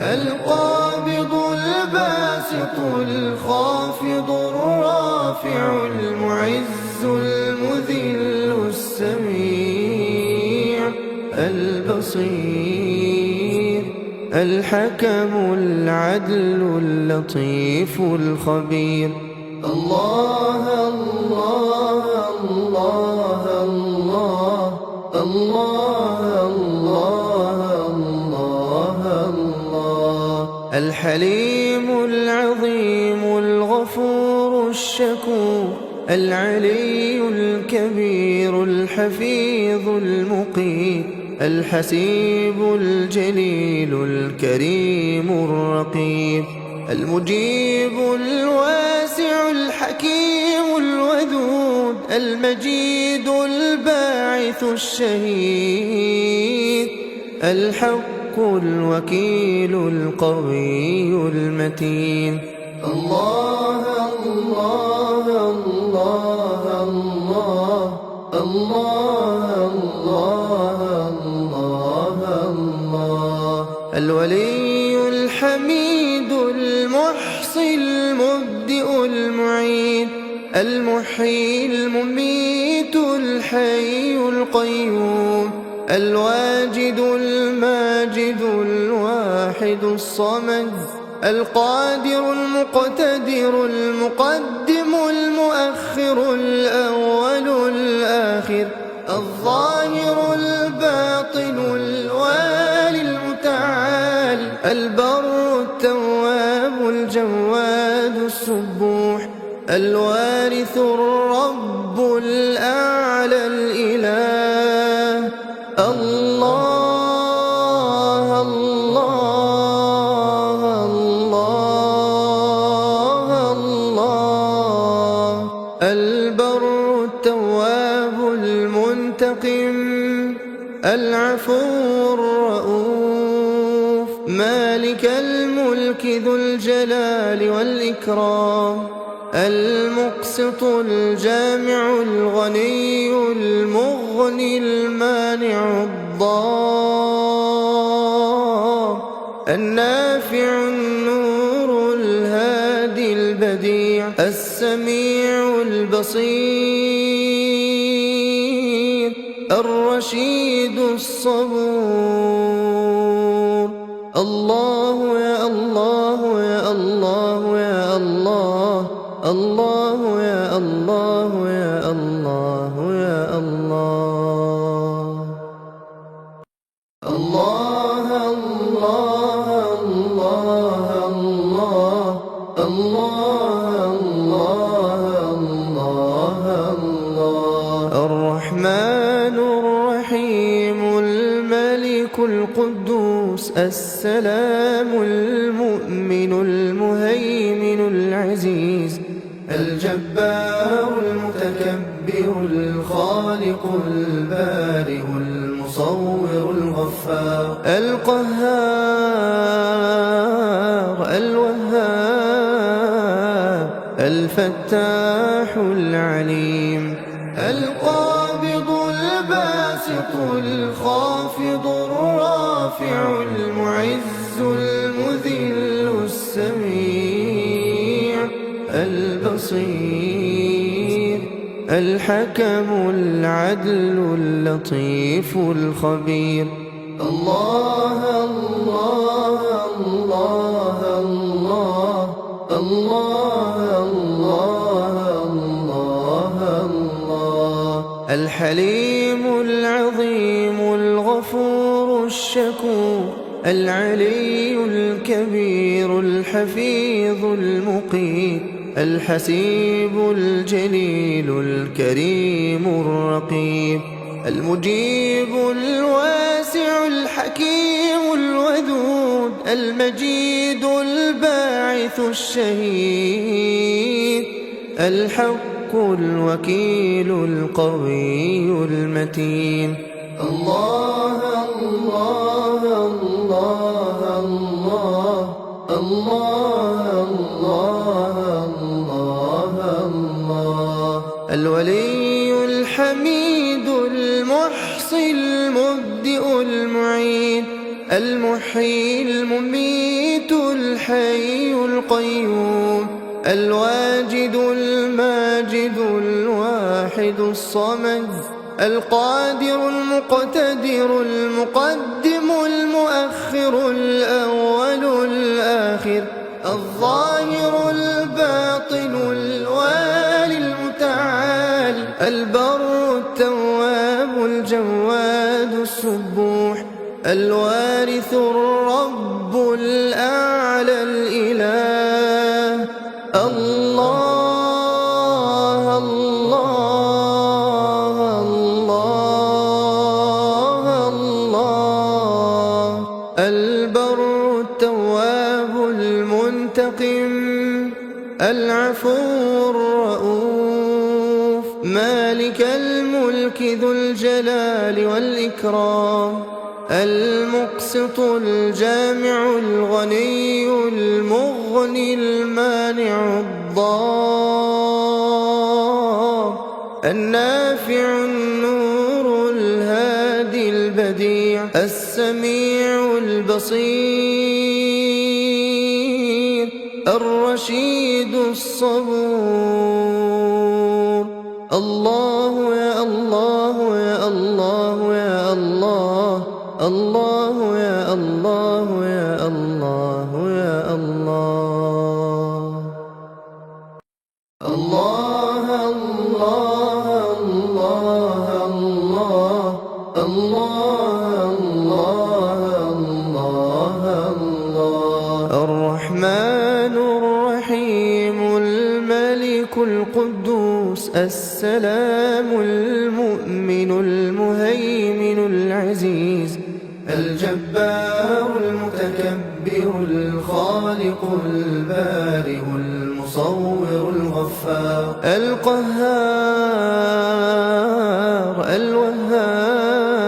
القابض الباسط الخافض الرافع المعز المذل السميع البصير الحكم العدل اللطيف الخبير. الله الله الله الله الله الله الله الحليم العظيم الغفور الشكور العلي الكبير الحفيظ المقيت الحسيب الجليل الكريم الرقيب المجيب الواسع الحكيم الودود المجيد الباعث الشهيد الحق الوكيل القوي المتين. الله الله الله الله الله الله الله الولي الحميد المحصي المبدئ المعين المحيي المميت الحي القيوم الواجد الماجد الواحد الصمد القادر المقتدر المقدم المؤخر الأول الآخر الظاهر الباطن الوالي المتعال البر التواب الجواد السبوح الوارث الوارث الرب الأعلى الإله. الله الله الله الله. البر التواب المنتقم العفو الرؤوف مالك الملك ذو الجلال والإكرام. المقسط الجامع الغني المغني المانع الضار. النافع النور الهادي البديع السميع البصير الرشيد الصبور. الله يا الله يا الله يا الله. الله يا الله يا الله يا الله. الله الله الله الله الله الله الله. الرحمن الرحيم الملك القدوس السلام المؤمن المهيمن العزيز الجبار المتكبر الخالق البارئ المصور الغفار القهار الوهاب الفتاح العليم القابض الباسط الخافض الرافع المعز المذل السميع البصير الحكم العدل اللطيف الخبير. الله الله الله الله الله الله الله. الحليم العظيم الغفور الشكور العلي الكبير الحفيظ المقيت الحسيب الجليل الكريم الرقيب المجيب الواسع الحكيم الودود المجيد الباعث الشهيد الحق الوكيل القوي المتين. الله الله الله الله الله الله الله. الولي الحميد المحصي المبدئ المعيد المحيي المميت الحي القيوم الواجد الماجد الواحد الصمد القادر المقتدر المقدم المؤخر الأول الآخر الظاهر الباطن الوالي المتعال البر التواب الجواد السبوح الوارث الرب الأعلى الإله. الله الله الله الله. البر التواب المنتقم العفو الرؤوف مالك الملك ذو الجلال والإكرام المقسط الجامع الغني المغني المانع الضار. النافع النور الهادي البديع السميع البصير الرشيد الصبور. الله يا الله يا الله يا الله. الله يا الله يا الله يا الله. الله الله الله الله الله الله الله. الرحمن الرحيم الملك القدوس القدوس السلام المؤمن المهيمن العزيز الجبار المتكبر الخالق البارئ المصور الغفار القهار الوهاب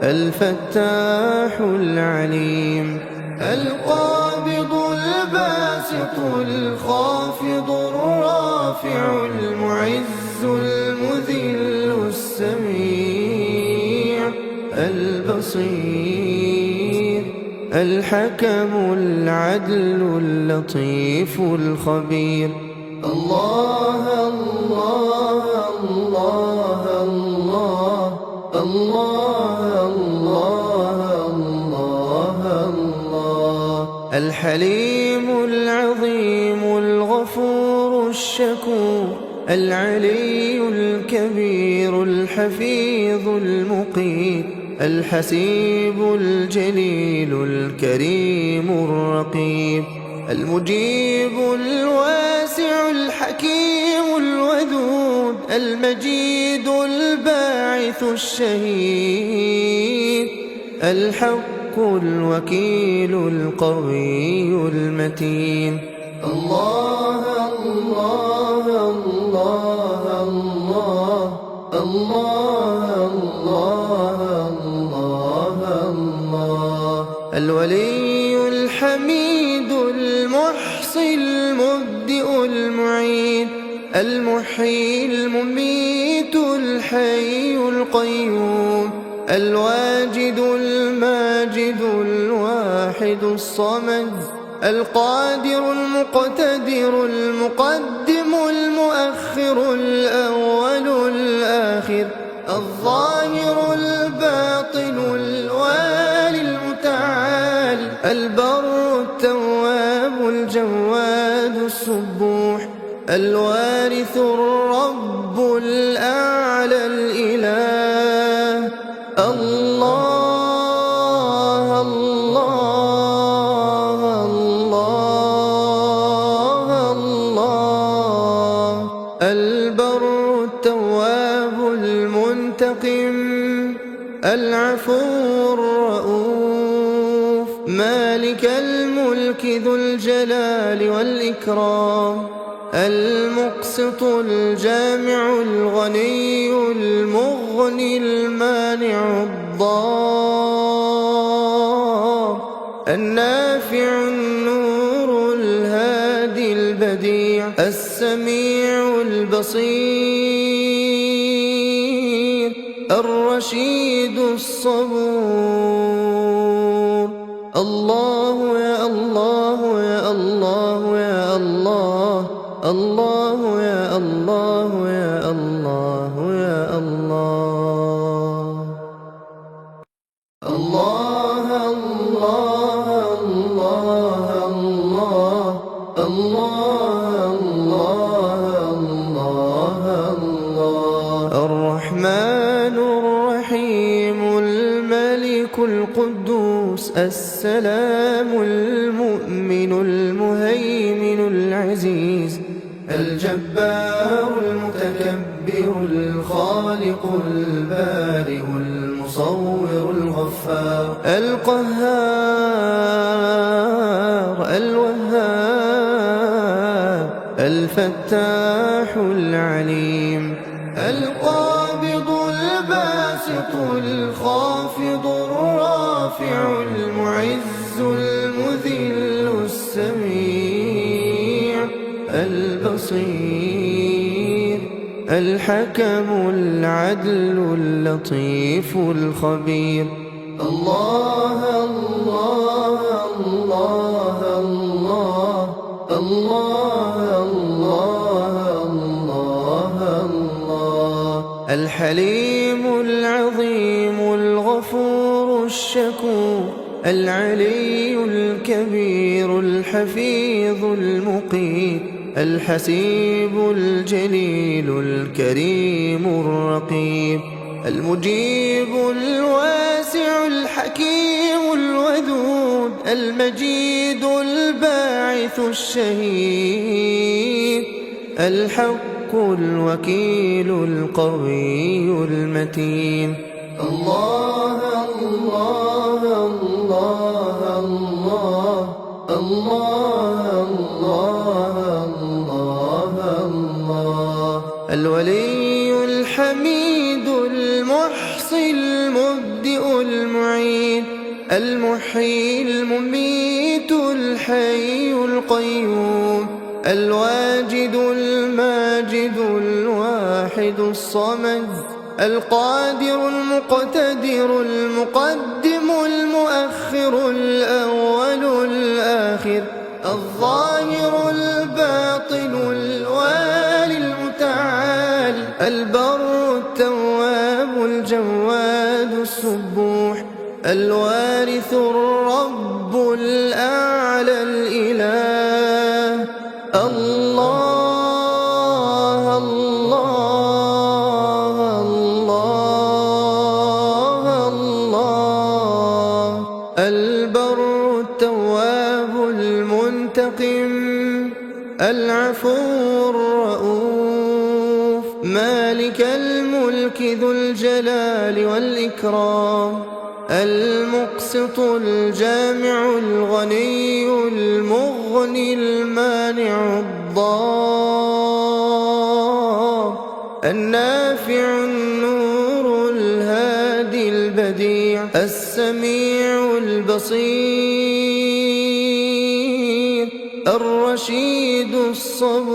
الفتاح العليم القابض الباسط الخافض الرافع المعز المذل السميع البصير الحكم العدل اللطيف الخبير الله الله الله الله الله الله الله الحليم العظيم الغفور الشكور العلي الكبير الحفيظ المقيت الحسيب الجليل الكريم الرقيب المجيب الواسع الحكيم الودود المجيد الباعث الشهيد الحق الوكيل القوي المتين الله الله الله الله الله الله الله الولي الحميد المحصي المبدئ المعيد المحيي المميت الحي القيوم الواجد الماجد الواحد الصمد القادر المقتدر المقدم المؤخر الأول الآخر الظاهر الباطن الوالي المتعال البر التواب الجواد السبوح الوارث الرب الأعلى الإله الله الله الله الله البر التواب المنتقم العفو الرؤوف مالك الملك ذو الجلال والإكرام المقسط الجامع الغني المغني المانع الضار النافع النور الهادي البديع السميع البصير الرشيد الصبور الله يا الله يا الله يا الله الله يا الله يا الله يا الله الله الله الله الله الله الله الله الرحمن الرحيم الملك القدوس السلام المؤمن المهيمن العزيز الجبار المتكبر الخالق البارئ المصور الغفار القهار الوهاب الفتاح العليم القابض الباسط الخافض الرافع المعز المذل السميع البصير الحكم العدل اللطيف الخبير الله الله الله الله الله الله الله الحليم العظيم الغفور الشكور العلي الكبير الحفيظ المقيت الحسيب الجليل الكريم الرقيب المجيب الواسع الحكيم الودود المجيد الباعث الشهيد الحق الحق الوكيل القوي المتين. الله الله الله الله الله الله الله الله. الولي الحميد المحصي المبدئ المعيد المحيي المميت الحي القيوم الواجد الماجد الواحد الصمد القادر المقتدر المقدم المؤخر الأول الآخر الظاهر الباطن الوالي المتعال البر التواب الجواد السبوح الوارث الرب الأعلى الإله. الله الله الله الله. البر التواب المنتقم العفو الرؤوف مالك الملك ذو الجلال والإكرام المقسط الجامع الغني المغني المانع الضار النافع النور الهادي البديع السميع البصير الرشيد الصبور.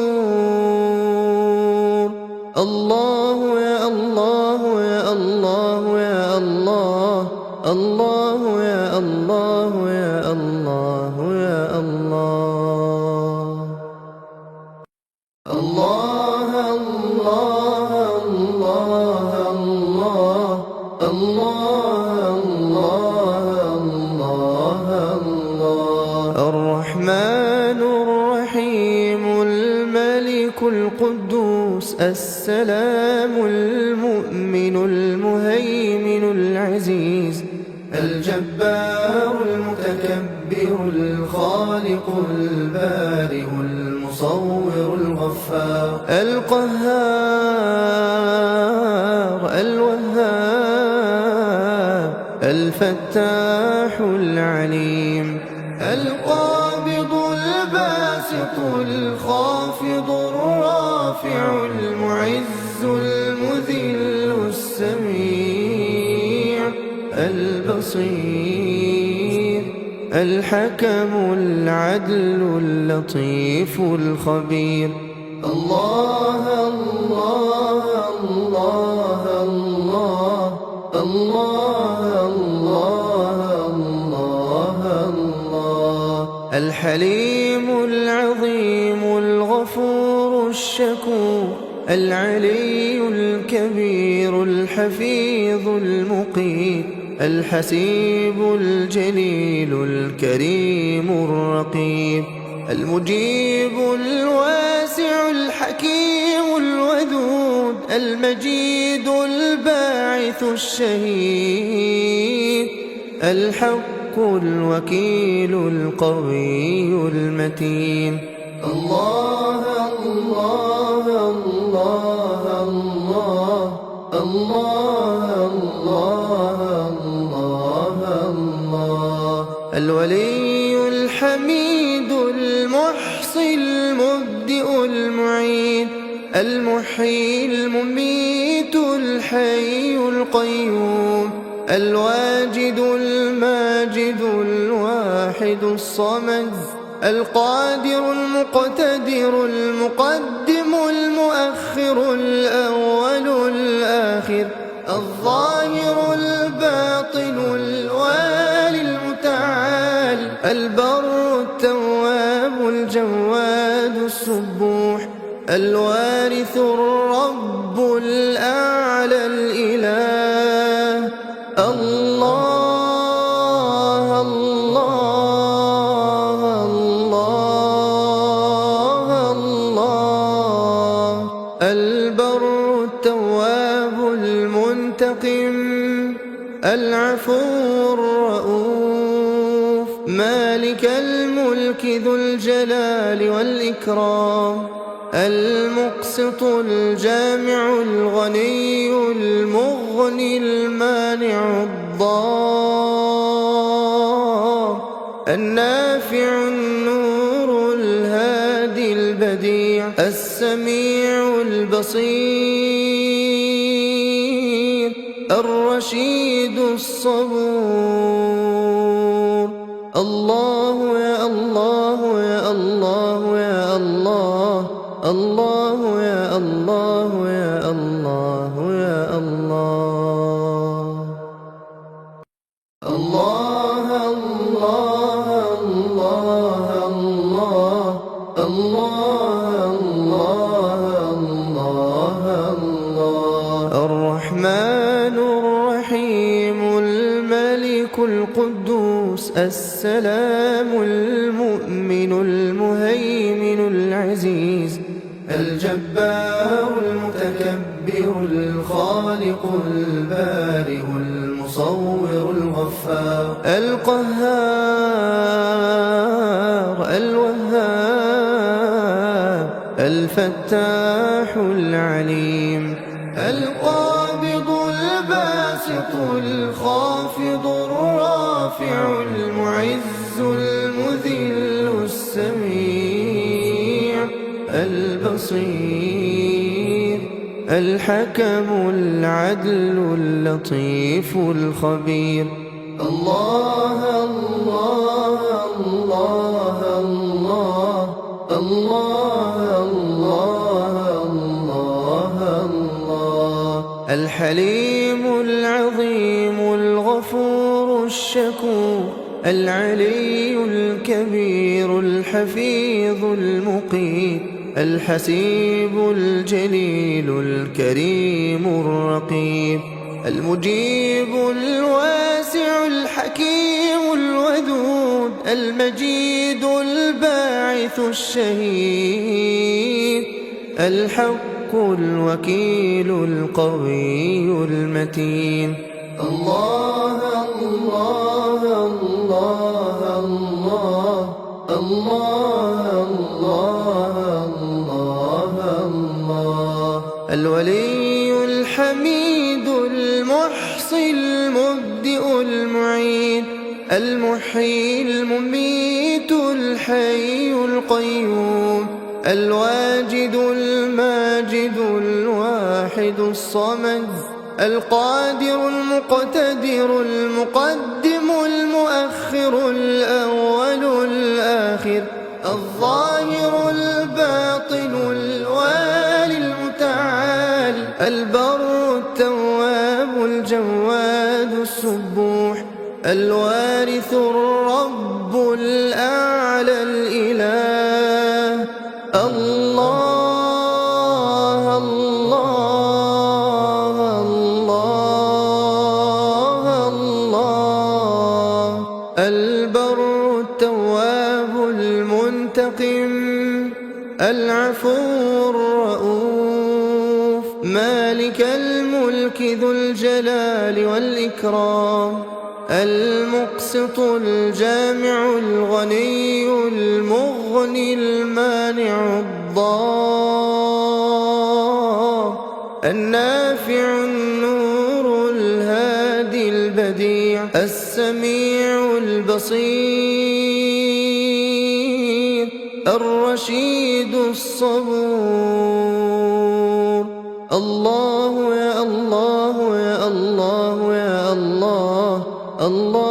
الله يا الله يا الله يا الله الله يا الله يا الله يا الله. الله الله الله الله الله الله الله. الرحمن الرحيم الملك القدوس السلام المؤمن المهيمن العزيز الجبار المتكبر الخالق البارئ المصور الغفار القهار الوهاب الفتاح العليم القابض الباسط الخافض الرافع المعز المذل السميع البصير الحكم العدل اللطيف الخبير. الله الله الله الله الله الله الله الله. الحليم العظيم الغفور الشكور العلي الكبير الحفيظ المقيت الحسيب الجليل الكريم الرقيب المجيب الواسع الحكيم الودود المجيد الباعث الشهيد الحق الوكيل القوي المتين. الله الله الله الله الله الله الله الله. الولي الحميد المحصي المبدئ المعيد المحيي المميت الحي القيوم الواجد الماجد الواحد الصمد القادر المقتدر المقدم المؤخر الأول الآخر الظاهر الباطن الوالي المتعال البر التواب الجواد السبوح الوارث الرب الأعلى الإله. الله الله الله الله. البر التواب المنتقم العفو الرؤوف مالك الملك ذو الجلال والإكرام المقسط الجامع الغني المغني المانع الضار النافع النور الهادي البديع السميع البصير الرشيد الصبور. الله يا الله يا الله يا الله، الله يا الله يا الله يا الله. الله الله الله الله الله الله الله. الرحمن الرحيم الملك القدوس السلام المؤمن المهيمن العزيز الجبار المتكبر الخالق البارئ المصور الغفار القهار الوهاب الفتاح العليم القابض الباسط الخافض الرافع المعز المذل السميع البصير الحكم العدل اللطيف الخبير. الله الله الله الله الله الله الله. الحليم العظيم الغفور الشكور العلي الكبير الحفيظ المقيت الحسيب الجليل الكريم الرقيب المجيب الواسع الحكيم الودود المجيد الباعث الشهيد الحق الوكيل القوي المتين. الله الله الله الله الله الله الله. الولي الحميد المحصي المبدئ المعيد المحيي المميت الحي القيوم الواجد الماجد الواحد الصمد القادر المقتدر المقدم المؤخر الأول الآخر الظاهر الباطن الوالي المتعال البر التواب الجواد السبوح الوارث الرب الأعلى الإله. الله الله الله الله. البر التواب المنتقم العفو الرؤوف مالك الملك ذو الجلال والإكرام المقسط الجامع الغني المغني المانع الضار النافع النور الهادي البديع السميع البصير الرشيد الصبور. الله يا الله يا الله يا الله الله